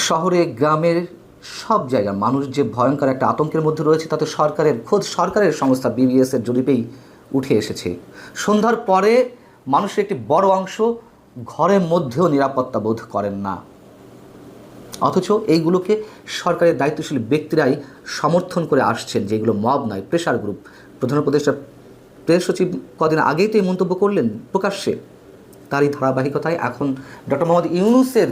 শহরে গ্রামের সব জায়গায় মানুষ যে ভয়ঙ্কর একটা আতঙ্কের মধ্যে রয়েছে তাতে খোদ সরকারের সংস্থা বিবিএসের জরিপেই উঠে এসেছে। সন্ধ্যার পরে মানুষের একটি বড় অংশ ঘরের মধ্যেও নিরাপত্তা বোধ করেন না, অথচ এইগুলোকে সরকারের দায়িত্বশীল ব্যক্তিরাই সমর্থন করে আসছেন, যেগুলো মব নয়, প্রেশার গ্রুপ। প্রধান উপদেষ্টা প্রেস সচিব কদিন আগেই তো এই মন্তব্য করলেন প্রকাশ্যে। তারই ধারাবাহিকতায় এখন ডক্টর মোহাম্মদ ইউনূসের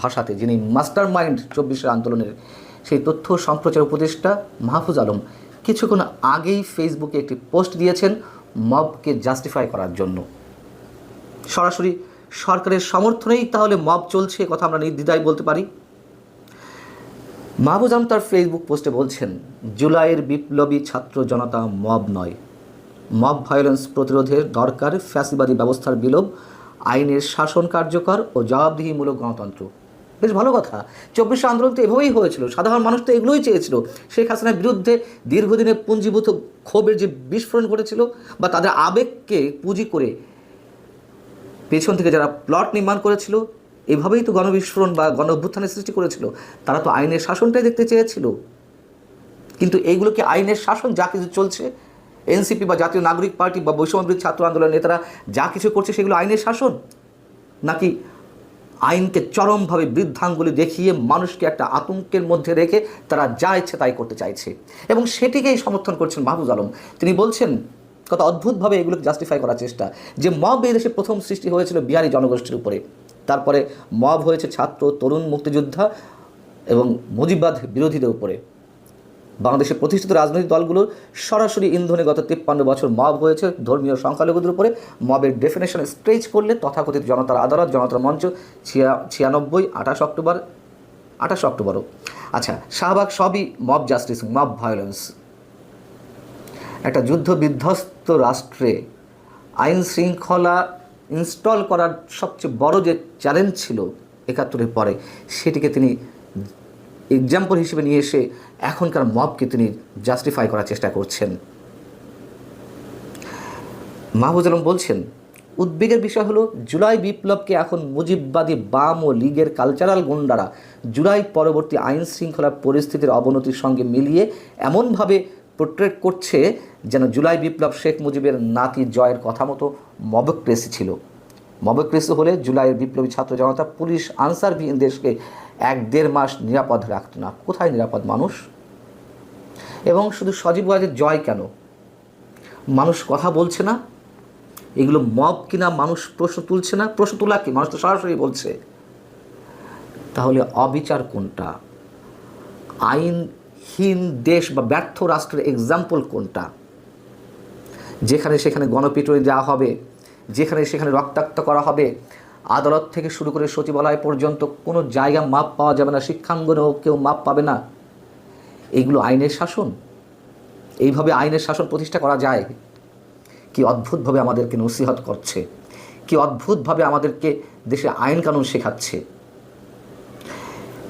ভাষাতে, যিনি মাস্টার মাইন্ড ২৪ আন্দোলনের, সেই তথ্য সম্প্রচার উপদেষ্টা মাহফুজ আলম কিছুক্ষণ আগেই ফেসবুকে একটি পোস্ট দিয়েছেন মবকে জাস্টিফাই করার জন্য। সরাসরি সরকারের সমর্থনেই তাহলে মব চলছে, কথা আমরা নির্দ্বিধায় বলতে পারি। মাহফুজ আলম তার ফেসবুক পোস্টে বলছেন, জুলাইয়ের বিপ্লবী ছাত্র জনতা মব নয়, মব ভায়োলেন্স প্রতিরোধের দরকার ফ্যাসিবাদী ব্যবস্থার বিলোপ, আইনের শাসন কার্যকর ও জবাবদিহিমূলক গণতন্ত্র। বেশ ভালো কথা। ২৪ আন্দোলন তো এভাবেই হয়েছিল, সাধারণ মানুষ তো এগুলোই চেয়েছিল। শেখ হাসিনার বিরুদ্ধে দীর্ঘদিনের পুঞ্জীভূত ক্ষোভের যে বিস্ফোরণ ঘটেছিল, বা তাদের আবেগকে পুঁজি করে পেছন থেকে যারা প্লট নির্মাণ করেছিল, এভাবেই তো গণবিস্ফোরণ বা গণ অভ্যুত্থানের সৃষ্টি করেছিল। তারা তো আইনের শাসনটাই দেখতে চেয়েছিল। কিন্তু এইগুলোকে আইনের শাসন যা কিছু চলছে, এনসিপি বা জাতীয় নাগরিক পার্টি বা বৈষম্যবিরোধী ছাত্র আন্দোলনের নেতারা যা কিছু করছে, সেগুলো আইনের শাসন, নাকি আইনকে চরমভাবে বৃদ্ধাঙ্গুলি দেখিয়ে মানুষকে একটা আতঙ্কের মধ্যে রেখে তারা যা ইচ্ছে তাই করতে চাইছে? এবং সেটিকেই সমর্থন করছেন মাহফুজ আলম। তিনি বলছেন, কত অদ্ভুতভাবে এগুলোকে জাস্টিফাই করার চেষ্টা, যে মব এই দেশে প্রথম সৃষ্টি হয়েছিল বিহারি জনগোষ্ঠীর উপরে, তারপরে মব হয়েছে ছাত্র, তরুণ, মুক্তিযোদ্ধা এবং মুজিববাদ বিরোধীদের উপরে। বাংলাদেশের প্রতিষ্ঠিত রাজনৈতিক দলগুলোর সরাসরি ইন্ধনে গত ৫৩ বছর মব হয়েছে ধর্মীয় সংখ্যালঘুদের উপরে। মবের ডেফিনেশন স্ট্রেচ করলে তথাকথিত জনতার আদালত, জনতার মঞ্চ, ৯৬, ২৮ অক্টোবরও। আচ্ছা, শাহবাগ সবই মব জাস্টিস, মব ভায়োলেন্স। একটা যুদ্ধ বিধ্বস্ত রাষ্ট্রে আইন শৃঙ্খলা ইনস্টল করার সবচেয়ে বড় যে চ্যালেঞ্জ ছিল ৭১-এর পরে, সেটিকে তিনি এক্সাম্পল হিসেবে নিয়ে এসে এখনকার মবকে তিনি জাস্টিফাই করার চেষ্টা করছেন। মাহফুজ আলম বলছেন, উদ্বেগের বিষয় হলো জুলাই বিপ্লবকে এখন মুজিববাদী বাম ও লীগের কালচারাল গুন্ডারা জুলাই পরবর্তী আইন শৃঙ্খলা পরিস্থিতির অবনতির সঙ্গে মিলিয়ে এমনভাবে পোর্ট্রেট করছে যেন জুলাই বিপ্লব শেখ মুজিবের নাতি জয়ের কথা মতো মবক্রেসি ছিল। মবক্রেসি হলে জুলাইয়ের বিপ্লবী ছাত্র জনতা, পুলিশ, আনসারবিহীন দেশকে ১-১.৫ মাস নিরাপদ রাখত না। কোথায় নিরাপদ মানুষ? এবং শুধু সজীব ওয়াজেদ জয় কেন, মানুষ কথা বলছে না? এগুলো মব কিনা মানুষ প্রশ্ন তুলছে না? প্রশ্ন তোলা কি, মানুষ তো সরাসরি বলছে। তাহলে অবিচার কোনটা? আইনহীন দেশ বা ব্যর্থ রাষ্ট্রের এক্সাম্পল কোনটা? যেখানে সেখানে গণপিটুনি দেওয়া হবে, যেখানে সেখানে রক্তাক্ত করা হবে, আদালত থেকে শুরু করে সচিবালয় পর্যন্ত কোনো জায়গা মাপ পাওয়া যাবে না, শিক্ষাঙ্গনেও কেউ মাপ পাবে না। এইগুলো আইনের শাসন? এইভাবে আইনের শাসন প্রতিষ্ঠা করা যায়? কি অদ্ভুতভাবে আমাদেরকে নসিহত করছে, কি অদ্ভুতভাবে আমাদেরকে দেশে আইন কানুন শেখাচ্ছে।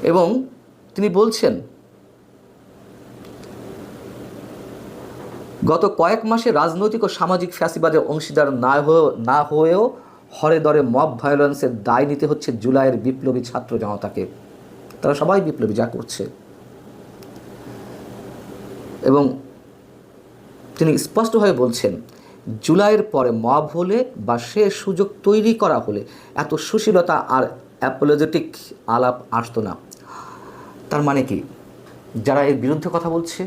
এবং তিনি বলছেন, গত কয়েক মাসে রাজনৈতিক ও সামাজিক ফ্যাসিবাদের অংশীদার না হয়েও হরে দরে মব ভায়োলেন্সের দায় নিতে হচ্ছে জুলাইয়ের বিপ্লবী ছাত্র জনতাকে। তারা সবাই বিপ্লবী যা করছে। এবং তিনি স্পষ্টভাবে বলছেন, জুলাইয়ের পরে মব হলে বা সে সুযোগ তৈরি করা হলে এত সুশীলতা আর অ্যাপোলজেটিক আলাপ আসতো না। তার মানে কি, যারা এর বিরুদ্ধে কথা বলছে,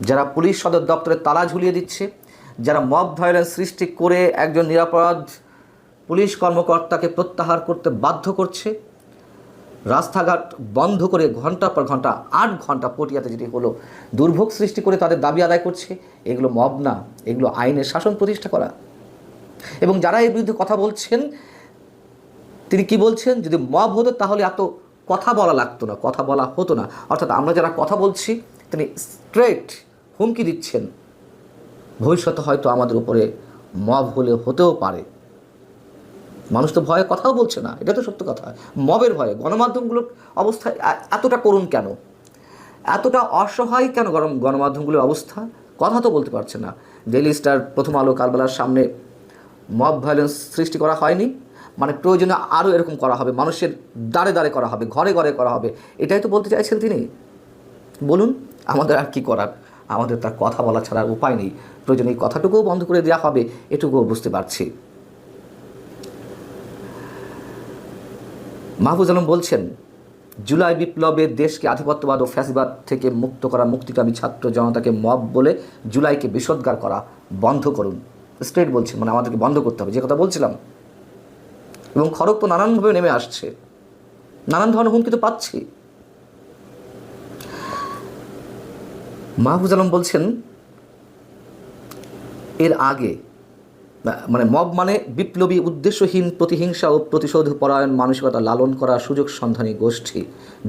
যারা পুলিশ সদর দপ্তরে তালা ঝুলিয়ে দিচ্ছে, যারা মব ভায়োলেন্স সৃষ্টি করে একজন নিরাপরাধ পুলিশ কর্মকর্তাকে প্রত্যাহার করতে বাধ্য করছে, রাস্তাঘাট বন্ধ করে ঘন্টার পর ঘন্টা, ৮ ঘন্টা পটিয়াতে যেটি হলো, দুর্ভোগ সৃষ্টি করে তাদের দাবি আদায় করছে, এগুলো মব না, এগুলো আইনের শাসন প্রতিষ্ঠা করা। এবং যারা এর বিরুদ্ধে কথা বলছেন, তিনি কি বলছেন, যদি মব হতো তাহলে এত কথা বলা লাগতো না, কথা বলা হতো না। অর্থাৎ আমরা যারা কথা বলছি, তিনি স্ট্রেট হুমকি দিচ্ছেন, ভবিষ্যতে হয়তো আমাদের উপরে মব হতেও পারে। মানুষ তো ভয়ে কথাও বলছে না, এটা তো সত্য কথা। মবের ভয়ে গণমাধ্যমগুলোর অবস্থা এতটা করুণ কেন, এতটা অসহায় কেন গণমাধ্যমগুলোর অবস্থা? কথা তো বলতে পারছে না। ডেইলি স্টার, প্রথম আলো, কালবেলার সামনে মব ভায়োলেন্স সৃষ্টি করা হয়নি? মানে প্রয়োজনে আরও এরকম করা হবে, মানুষের দাঁড়ে দাঁড়ে করা হবে, ঘরে ঘরে করা হবে, এটাই তো বলতে চাইছেন তিনি। বলুন, আমাদের আর কি করার, আমাদের তার কথা বলা ছাড়া উপায় নেই। প্রয়োজনে এই কথাটুকুও বন্ধ করে দেওয়া হবে, এটুকুও বুঝতে পারছি। মাহফুজ আলম বলছেন, জুলাই বিপ্লবে দেশকে আধিপত্যবাদ ও ফ্যাসিবাদ থেকে মুক্ত করা মুক্তিকামী ছাত্র জনতাকে মব বলে জুলাইকে বিষোদ্গার করা বন্ধ করুন। স্ট্রেট বলছে, মানে আমাদেরকে বন্ধ করতে হবে, যে কথা বলছিলাম। এবং খড়গ তো নানানভাবে নেমে আসছে, নানান ধরনের হুমকি তো পাচ্ছি। মাহফুজ আলম বলছেন, এর আগে মানে মব মানে বিপ্লবী উদ্দেশ্যহীন প্রতিহিংসা ও প্রতিশোধ পরায়ণ মানসিকতা লালন করা সুযোগ সন্ধানী গোষ্ঠী।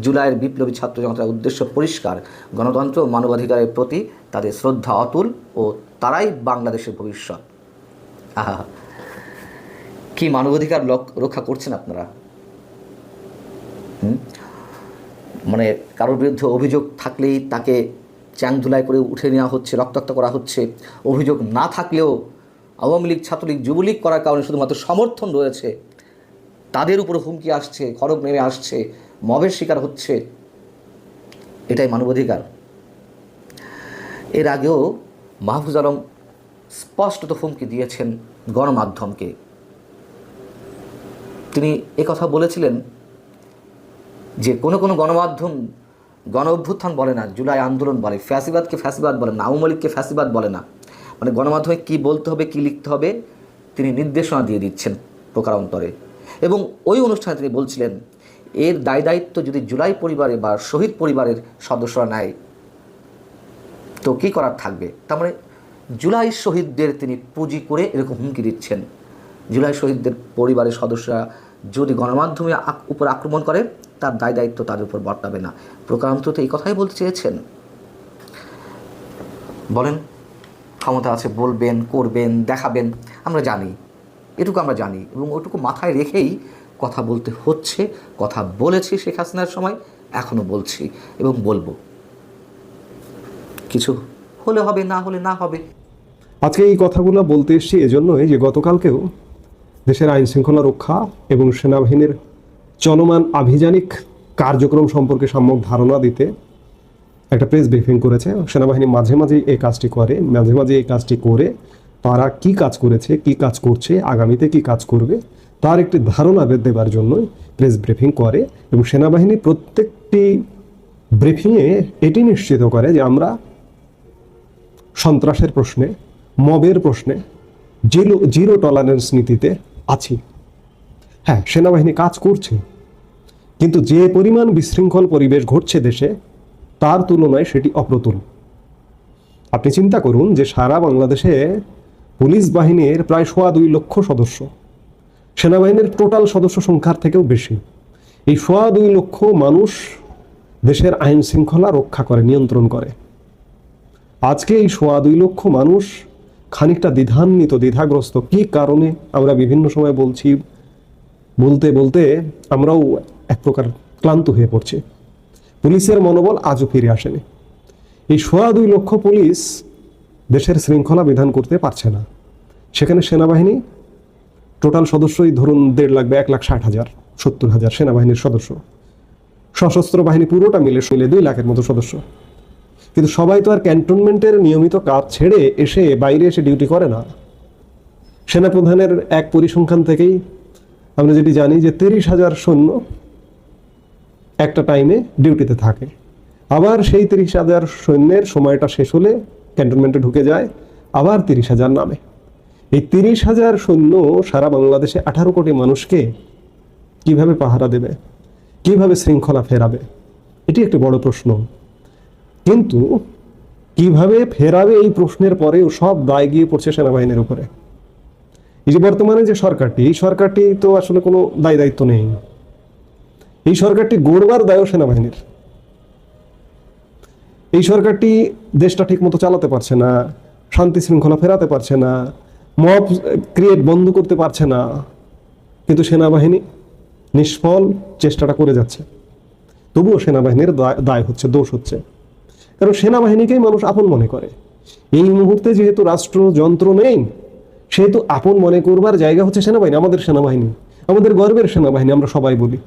জুলাইয়ের বিপ্লবী ছাত্র জনতার উদ্দেশ্য পরিষ্কার, গণতন্ত্র ও মানবাধিকারের প্রতি তাদের শ্রদ্ধা অতুল ও তারাই বাংলাদেশের ভবিষ্যৎ। আহা, কি মানবাধিকার রক্ষা করছেন আপনারা? মানে কারোর বিরুদ্ধে অভিযোগ থাকলেই তাকে চ্যাংধুলাই করে উঠে নেওয়া হচ্ছে, রক্তাক্ত করা হচ্ছে। অভিযোগ না থাকলেও আওয়ামী লীগ, ছাত্রলীগ, যুবলীগ করার কারণে শুধুমাত্র সমর্থন রয়েছে, তাদের উপর হুমকি আসছে, খড়গ নেমে আসছে, মবের শিকার হচ্ছে। এটাই মানবাধিকার? এর আগেও মাহফুজ আলম স্পষ্টত হুমকি দিয়েছেন গণমাধ্যমকে। তিনি একথা বলেছিলেন যে কোনো গণমাধ্যম গণ অভ্যুত্থান বলে না, জুলাই আন্দোলন বলে, ফ্যাসিবাদকে ফ্যাসিবাদ বলে না, আওয়ামী লীগকে ফ্যাসিবাদ বলে না। মানে গণমাধ্যমে কী বলতে হবে, কী লিখতে হবে তিনি নির্দেশনা দিয়ে দিচ্ছেন প্রকারান্তরে। এবং ওই অনুষ্ঠানে তিনি বলছিলেন, এর দায়িত্ব যদি জুলাই পরিবারে বা শহীদ পরিবারের সদস্যরা নেয় তো কী করার থাকবে। তার মানে জুলাই শহীদদের তিনি পুঁজি করে এরকম হুমকি দিচ্ছেন। জুলাই শহীদদের পরিবারের সদস্যরা যদি গণমাধ্যমে উপর আক্রমণ করে, তার দায়িত্ব তাদের উপর বর্তাবে না। প্রকারান্তরে এই কথাই বলতে চেয়েছেন। বলেন, ক্ষমতা আছে, বলবেন, করবেন, দেখাবেন, আমরা জানি, এটুকু আমরা জানি। এবং ওটুকু মাথায় রেখেই কথা বলতে হচ্ছে। কথা বলেছি শেখ হাসিনার সময়, এখনও বলছি এবং বলবো। কিছু হলে হবে, না হলে না হবে। আজকে এই কথাগুলো বলতে এসেছি এজন্যই যে গতকালকেও দেশের আইন শৃঙ্খলা রক্ষা এবং সেনাবাহিনীর চলমান আভিযানিক কার্যক্রম সম্পর্কে সম্যক ধারণা দিতে একটা প্রেস ব্রিফিং করেছে। সেনাবাহিনী মাঝে মাঝে এই কাজটি করে, মাঝে মাঝে এই কাজটি করে তারা কি কাজ করেছে, কি কাজ করছে, আগামীতে কি কাজ করবে তার একটি ধারণা দেবার জন্যই প্রেস ব্রিফিং করে। এবং সেনাবাহিনী প্রত্যেকটি ব্রিফিংয়ে এটি নিশ্চিত করে যে আমরা সন্ত্রাসের প্রশ্নে, মবের প্রশ্নে জিরো টলারেন্স নীতিতে আছি। হ্যাঁ, সেনাবাহিনী কাজ করছে, কিন্তু যে পরিমাণ বিশৃঙ্খল পরিবেশ ঘটছে দেশে তার তুলনায় সেটি অপ্রতুল। আপনি চিন্তা করুন যে সারা বাংলাদেশে পুলিশ বাহিনীর প্রায় 2.25 লক্ষ সদস্য, সেনাবাহিনীর টোটাল সদস্য সংখ্যার থেকেও বেশি। এই 2.25 লক্ষ মানুষ দেশের আইন শৃঙ্খলা রক্ষা করে, নিয়ন্ত্রণ করে। আজকে এই 2.25 লক্ষ মানুষ খানিকটা দ্বিধান্বিত, দ্বিধাগ্রস্ত। কি কারণে আমরা বিভিন্ন সময় বলছি, বলতে বলতে আমরাও এক প্রকার ক্লান্ত হয়ে পড়ছি। পুলিশের মনোবল আজও ফিরে আসেনি। এই 2.25 লক্ষ পুলিশ দেশের শৃঙ্খলা বিধান করতে পারছে না। সেখানে সেনাবাহিনী টোটাল সদস্যই ধরুন 1.5 লাখ বা 1,60,000, 70,000 সেনাবাহিনীর সদস্য। সশস্ত্র বাহিনী পুরোটা মিলে 2 লাখের মতো সদস্য। কিন্তু সবাই তো আর ক্যান্টনমেন্টের নিয়মিত কাজ ছেড়ে এসে বাইরে এসে ডিউটি করে না। সেনাপ্রধানের এক পরিসংখ্যান থেকেই আমরা যেটি জানি যে 30,000 সৈন্য একটা টাইমে ডিউটিতে থাকে। আবার সেই 30,000 সৈন্যের সময়টা শেষ হলে ক্যান্টনমেন্টে ঢুকে যায়, আবার 30,000 নামে। এই 30,000 সৈন্য সারা বাংলাদেশে 18 কোটি মানুষকে কিভাবে পাহারা দেবে, কিভাবে শৃঙ্খলা ফেরাবে, এটি একটি বড় প্রশ্ন। কিন্তু কিভাবে ফেরাবে এই প্রশ্নের পরেও সব দায় গিয়ে পড়ছে সেনাবাহিনীর উপরে। এই যে বর্তমানে যে সরকারটি, এই সরকারটি তো আসলে কোনো দায়িত্ব নেই। এই সরকারটি গড়বার দায়ও সেনাবাহিনীর। এই সরকারটি দেশটা ঠিক মতো চালাতে পারছে না, শান্তি শৃঙ্খলা ফেরাতে পারছে না, মব ক্রিয়েট বন্ধ করতে পারছে না। কিন্তু সেনাবাহিনী নিষ্ফল চেষ্টাটা করে যাচ্ছে। তবুও সেনাবাহিনীর দায় হচ্ছে, দোষ হচ্ছে। কারণ সেনাবাহিনীকেই মানুষ আপন মনে করে। এই মুহূর্তে যেহেতু রাষ্ট্রযন্ত্র নেই, সেহেতু আপন মনে করবার জায়গা হচ্ছে সেনাবাহিনী, আমাদের সেনাবাহিনী। আমাদের গর্বের সেনাবাহিনী, আমরা সবাই বলি।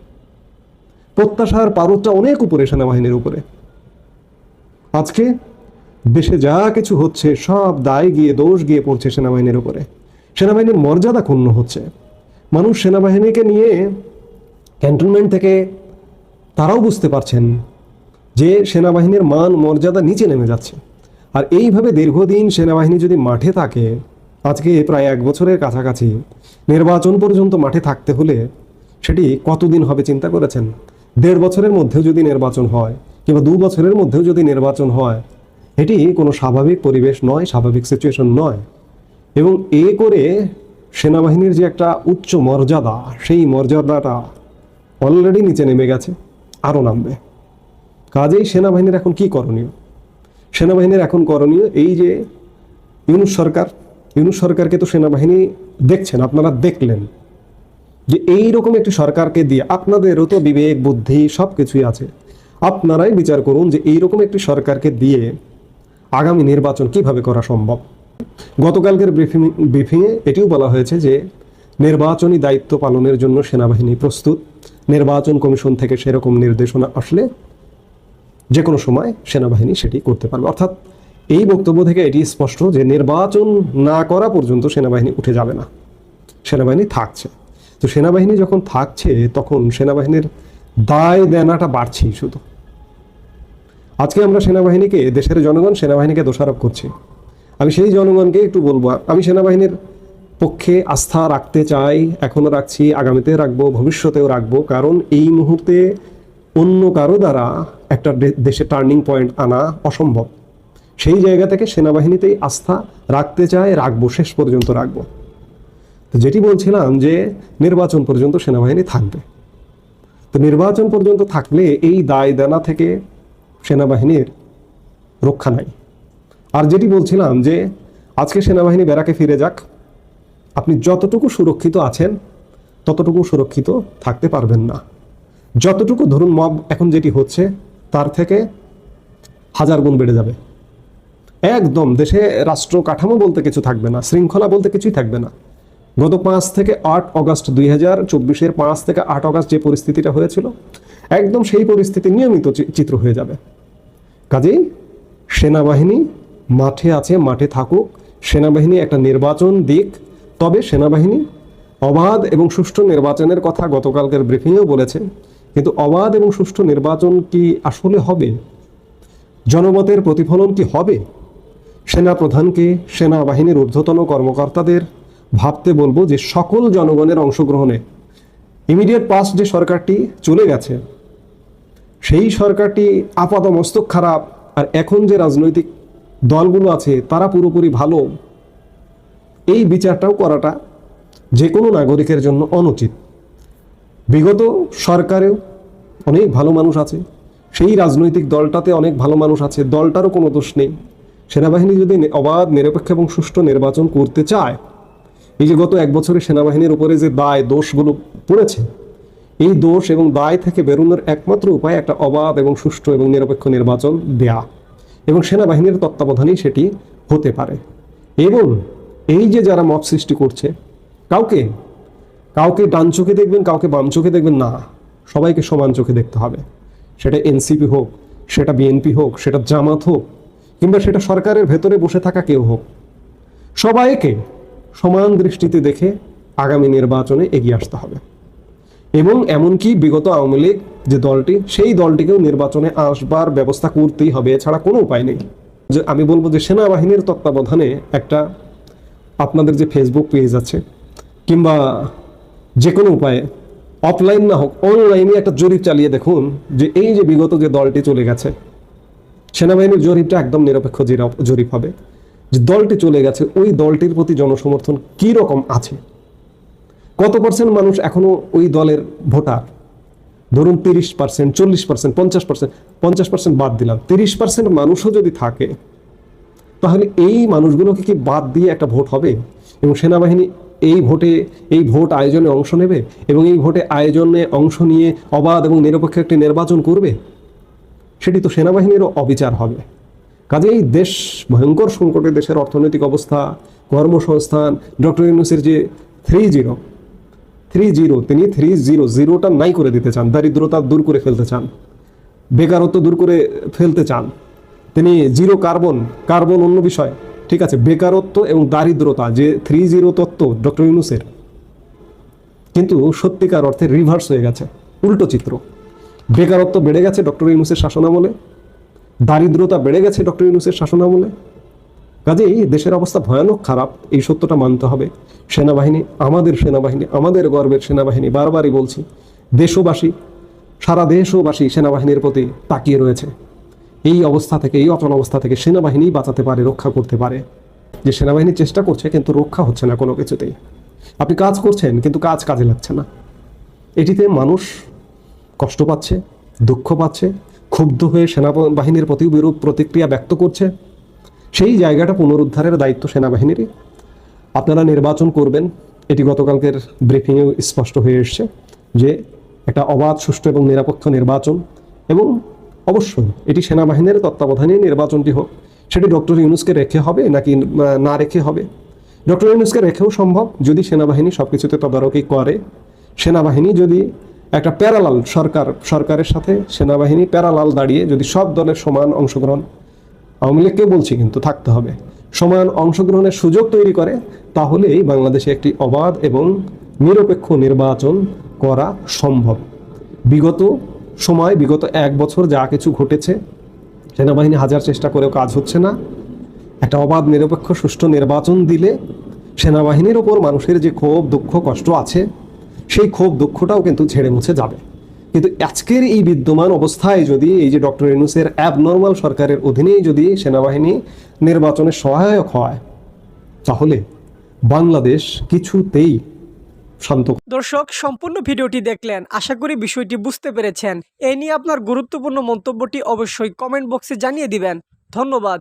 প্রত্যাশার পারদটা অনেক উপরে সেনাবাহিনীর উপরে। আজকে দেশে যা কিছু হচ্ছে সব দায় গিয়ে, দোষ গিয়ে পড়ছে সেনাবাহিনীর উপরে। সেনাবাহিনীর মর্যাদা ক্ষুণ্ণ হচ্ছে। মানুষ সেনাবাহিনীকে নিয়ে ক্যান্টনমেন্ট থেকে তারাও বুঝতে পারছেন যে সেনাবাহিনীর মান মর্যাদা নিচে নেমে যাচ্ছে। আর এইভাবে দীর্ঘদিন সেনাবাহিনী যদি মাঠে থাকে, আজকে প্রায় 1 বছরের কাছাকাছি, নির্বাচন পর্যন্ত মাঠে থাকতে হলে সেটি কতদিন হবে চিন্তা করেছেন? 1.5 বছরের মধ্যেও যদি নির্বাচন হয়, কিংবা 2 বছরের মধ্যেও যদি নির্বাচন হয়, এটি কোনো স্বাভাবিক পরিবেশ নয়, স্বাভাবিক সিচুয়েশন নয়। এবং এ করে সেনাবাহিনীর যে একটা উচ্চ মর্যাদা, সেই মর্যাদাটা অলরেডি নিচে নেমে গেছে, আরও নামবে। কাজেই সেনাবাহিনীর এখন কি করণীয়? সেনাবাহিনীর এখন করণীয়, এই যে ইউনূস সরকারকে তো সেনাবাহিনী দেখছেন, আপনারা দেখলেন যে এইরকম একটি সরকারকে দিয়ে, আপনাদেরও তো বিবেক বুদ্ধি সব কিছুই আছে, আপনারাই বিচার করুন যে এইরকম একটি সরকারকে দিয়ে আগামী নির্বাচন কিভাবে করা সম্ভব। গতকালকের ব্রিফিংয়ে এটিও বলা হয়েছে যে নির্বাচনী দায়িত্ব পালনের জন্য সেনাবাহিনী প্রস্তুত। নির্বাচন কমিশন থেকে সেরকম নির্দেশনা আসলে যে কোনো সময় সেনাবাহিনী সেটি করতে পারবে। অর্থাৎ এই বক্তব্য থেকে এটি স্পষ্ট যে নির্বাচন না করা পর্যন্ত সেনাবাহিনী উঠে যাবে না, সেনাবাহিনী থাকছে। তো সেনাবাহিনী যখন থাকছে তখন সেনাবাহিনীর দায় দেনাটা বাড়ছেই শুধু। আজকে আমরা সেনাবাহিনীকে, দেশের জনগণ সেনাবাহিনীকে দোষারোপ করছে। আমি সেই জনগণকে একটু বলবো, আমি সেনাবাহিনীর পক্ষে আস্থা রাখতে চাই, এখনও রাখছি, আগামীতে রাখবো, ভবিষ্যতেও রাখবো। কারণ এই মুহূর্তে অন্য কারো দ্বারা একটা দেশে টার্নিং পয়েন্ট আনা অসম্ভব। সেই জায়গা থেকে সেনাবাহিনীতেই আস্থা রাখতে চাই, রাখবো, শেষ পর্যন্ত রাখবো। তো যেটি বলছিলাম যে নির্বাচন পর্যন্ত সেনাবাহিনী থাকবে। তো নির্বাচন পর্যন্ত থাকলে এই দায় দেনা থেকে সেনাবাহিনীর রক্ষা নাই। আর যেটি বলছিলাম যে আজকে সেনাবাহিনী ব্যারাকে ফিরে যাক, আপনি যতটুকু সুরক্ষিত আছেন ততটুকু সুরক্ষিত থাকতে পারবেন না। যতটুকু ধরুন মব এখন যেটি হচ্ছে তার থেকে 1000 গুণ বেড়ে যাবে। একদম দেশে রাষ্ট্র কাঠামো বলতে কিছু থাকবে না, শৃঙ্খলা বলতে কিছুই থাকবে না। গত 5 থেকে 8 অগস্ট 2024-এর 5 থেকে 8 অগস্ট যে পরিস্থিতিটা হয়েছিল, একদম সেই পরিস্থিতি নিয়মিত চিত্র হয়ে যাবে। কাজেই সেনাবাহিনী মাঠে আছে, মাঠে থাকুক। সেনাবাহিনী একটা নির্বাচন দিক, তবে সেনাবাহিনী অবাধ এবং সুষ্ঠু নির্বাচনের কথা গতকালকের ব্রিফিংয়েও বলেছে। কিন্তু অবাধ এবং সুষ্ঠু নির্বাচন কি আসলে হবে? জনমতের প্রতিফলন কি হবে? সেনাপ্রধানকে, সেনাবাহিনীর ঊর্ধ্বতন কর্মকর্তাদের ভাবতে বলবো যে সকল জনগণের অংশগ্রহণে ইমিডিয়েট পাস্ট যে সরকারটি চলে গেছে, সেই সরকারটি আপাত মস্তক খারাপ, আর এখন যে রাজনৈতিক দলগুলো আছে তারা পুরোপুরি ভালো, এই বিচারটাও করাটা যে কোনো নাগরিকের জন্য অনুচিত। বিগত সরকারেও অনেক ভালো মানুষ আছে, সেই রাজনৈতিক দলটাতে অনেক ভালো মানুষ আছে, দলটারও কোনো দোষ নেই। সেনাবাহিনী যদি অবাধ, নিরপেক্ষ এবং সুষ্ঠু নির্বাচন করতে চায়, এই যে গত 1 বছরে সেনাবাহিনীর উপরে যে দায় দোষগুলো পড়েছে, এই দোষ এবং দায় থেকে বেরোনোর একমাত্র উপায় একটা অবাধ এবং সুষ্ঠু এবং নিরপেক্ষ নির্বাচন দেয়া, এবং সেনাবাহিনীর তত্ত্বাবধানেই সেটি হতে পারে। এবং এই যে যারা মব সৃষ্টি করছে, কাউকে ডান চোখে দেখবেন, কাউকে বাম চোখে দেখবেন না, সবাইকে সমান চোখে দেখতে হবে। সেটা এনসিপি হোক, সেটা বিএনপি হোক, সেটা জামাত হোক, কিংবা সেটা সরকারের ভেতরে বসে থাকা কেউ হোক, সবাইকে সমান দৃষ্টিতে দেখে আগামী নির্বাচনে এগিয়ে আসতে হবে। এবং এমনকি বিগত আওয়ামী লীগ যে দলটি, সেই দলটিকেও নির্বাচনে আসবার ব্যবস্থা করতেই হবে, এছাড়া কোনো উপায় নেই। যে আমি বলবো যে সেনাবাহিনীর তত্ত্বাবধানে একটা, আপনাদের যে ফেসবুক পেজ আছে, কিংবা যে কোনো উপায়ে অফলাইন না হোক অনলাইনে একটা জরিপ চালিয়ে দেখুন যে এই যে বিগত যে দলটি চলে গেছে, সেনাবাহিনীর জরিপটা একদম নিরপেক্ষ জরিপ হবে যে দলটি চলে গেছে ওই দলটির প্রতি জনসমর্থন কি রকম আছে, কত পার্সেন্ট মানুষ এখনো ওই দলের ভোটার। ধরুন 30%, 40%, 50%, 50% বাদ দিলাম, 30% মানুষও যদি থাকে, তাহলে এই মানুষগুলোকে কি বাদ দিয়ে একটা ভোট হবে? এবং সেনাবাহিনী এই ভোট আয়োজনে অংশ নেবে এবং এই ভোটে আয়োজনে অংশ নিয়ে অবাধ এবং নিরপেক্ষ একটি নির্বাচন করবে? সেটি তো সেনাবাহিনীরও অবিচার হবে। কাজেই দেশ ভয়ঙ্কর সংকটে, দেশের অর্থনৈতিক অবস্থা, কর্মসংস্থান, ডক্টর ইউনূসের যে 3-0 30, তিনি 300টা নাই করে দিতে চান, দারিদ্রতা দূর করে ফেলতে চান, বেকারত্ব দূর করে ফেলতে চান। তিনি জিরো কার্বন অন্য বিষয়, ঠিক আছে, বেকারত্ব এবং দারিদ্রতা যে 30 তত্ত্ব ডক্টর ইউনূসের, কিন্তু সত্যিকার অর্থে রিভার্স হয়ে গেছে, উল্টো চিত্র। বেকারত্ব বেড়ে গেছে ডক্টর ইউনূসের শাসনামলে, দারিদ্রতা বেড়ে গেছে ডক্টর ইউনূসের শাসনামলে। কাজেই দেশের অবস্থা ভয়ানক খারাপ, এই সত্যটা মানতে হবে। সেনাবাহিনী, আমাদের গর্বের সেনাবাহিনী, বারবারই বলছি, দেশবাসী, সারা দেশবাসী সেনাবাহিনীর প্রতি তাকিয়ে রয়েছে। এই অবস্থা থেকে, এই অচল অবস্থা থেকে সেনাবাহিনী বাঁচাতে পারে, রক্ষা করতে পারে। যে সেনাবাহিনী চেষ্টা করছে কিন্তু রক্ষা হচ্ছে না কোনো কিছুতেই। আপনি কাজ করছেন কিন্তু কাজে লাগছে না। এটিতে মানুষ কষ্ট পাচ্ছে, দুঃখ পাচ্ছে, ক্ষুব্ধ হয়ে সেনাবাহিনীর প্রতি বিরূপ প্রতিক্রিয়া ব্যক্ত করছে। সেই জায়গাটা পুনরুদ্ধারের দায়িত্ব সেনাবাহিনীরই। আপনারা নির্বাচন করবেন, এটি গতকালকের ব্রিফিংয়েও স্পষ্ট হয়ে এসছে যে একটা অবাধ, সুষ্ঠু এবং নিরপেক্ষ নির্বাচন, এবং অবশ্যই এটি সেনাবাহিনীর তত্ত্বাবধানে নির্বাচনটি হোক। সেটি ডক্টর ইউনূসকে রেখে হবে নাকি না রেখে হবে? ডক্টর ইউনূসকে রেখেও সম্ভব যদি সেনাবাহিনী সব কিছুতে তদারকি করে। সেনাবাহিনী যদি একটা প্যারালাল সরকারের সাথে সেনাবাহিনী প্যারালাল দাঁড়িয়ে যদি সব দলের সমান অংশগ্রহণ, আওয়ামী লীগকেও বলছি কিন্তু থাকতে হবে, সমান অংশগ্রহণের সুযোগ তৈরি করে, তাহলেই বাংলাদেশে একটি অবাধ এবং নিরপেক্ষ নির্বাচন করা সম্ভব। বিগত 1 বছর যা কিছু ঘটেছে, সেনাবাহিনী হাজার চেষ্টা করেও কাজ হচ্ছে না। একটা অবাধ, নিরপেক্ষ, সুষ্ঠু নির্বাচন দিলে সেনাবাহিনীর ওপর মানুষের যে ক্ষোভ, দুঃখ, কষ্ট আছে, সেই ক্ষোভ, দুঃখটাও কিন্তু ঝেড়ে মুছে যাবে। কিন্তু আজকের এই বিদ্যমান অবস্থায় যদি এই যে ডক্টর ইউনূসের অ্যাবনর্মাল সরকারের অধীনেই যদি সেনাবাহিনী নির্বাচনে সহায়ক হয়, তাহলে বাংলাদেশ কিছুতেই শান্ত। দর্শক, সম্পূর্ণ ভিডিওটি দেখলেন, আশা করি বিষয়টি বুঝতে পেরেছেন। এই নিয়ে আপনার গুরুত্বপূর্ণ মন্তব্যটি অবশ্যই কমেন্ট বক্সে জানিয়ে দিবেন। ধন্যবাদ।